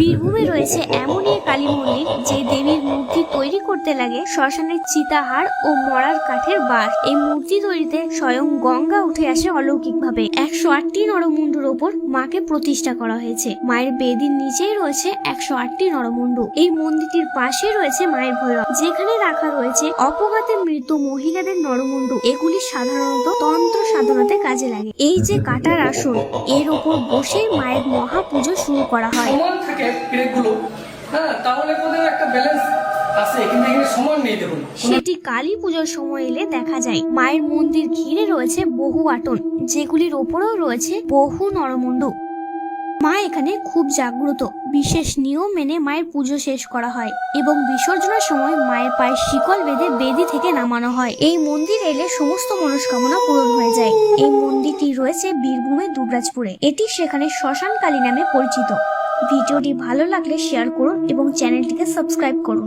বীরভূমে রয়েছে এমনই এক কালী মন্দির যে দেবীর মূর্তি তৈরি করতে লাগে শ্মশানের চিতাহার ও মরার কাঠের বাঁশ। এই মূর্তি তৈরিতে স্বয়ং গঙ্গা উঠে আসে অলৌকিকভাবে। 108টি নরমুণ্ডুর ওপর মাকে প্রতিষ্ঠা করা হয়েছে। মায়ের বেদির নিচেই রয়েছে 108টি নরমুণ্ডু। এই মন্দিরটির পাশে রয়েছে মায়ের ভৈরব, যেখানে রাখা রয়েছে অপঘাতে মৃত মহিলাদের নরমুণ্ডু। এগুলি সাধারণত তন্ত্র সাধনাতে কাজে লাগে। এই যে কাটার আসন, এর ওপর বসে মায়ের মহাপুজো শুরু করা হয়। সমান থাকে পেরেকগুলো, তাহলে কোথাও একটা ব্যালেন্স আছে, কিন্তু এখানে সমান নেই। দেখুন, সেটি কালী পুজোর সময় এলে দেখা যায়। মায়ের মন্দির ঘিরে রয়েছে বহু আটন, যেগুলির ওপরেও রয়েছে বহু নরমুণ্ডু। মা এখানে খুব জাগ্রত। বিশেষ নিয়ম মেনে মায়ের পুজো শেষ করা হয় এবং বিসর্জনের সময় মায়ের পায়ে শিকল বেঁধে বেদি থেকে নামানো হয়। এই মন্দির এলে সমস্ত মনস্কামনা পূরণ হয়ে যায়। এই মন্দিরটি রয়েছে বীরভূমের দুবরাজপুরে। এটি সেখানে শ্মশান কালী নামে পরিচিত। ভিডিওটি ভালো লাগলে শেয়ার করুন এবং চ্যানেলটিকে সাবস্ক্রাইব করুন।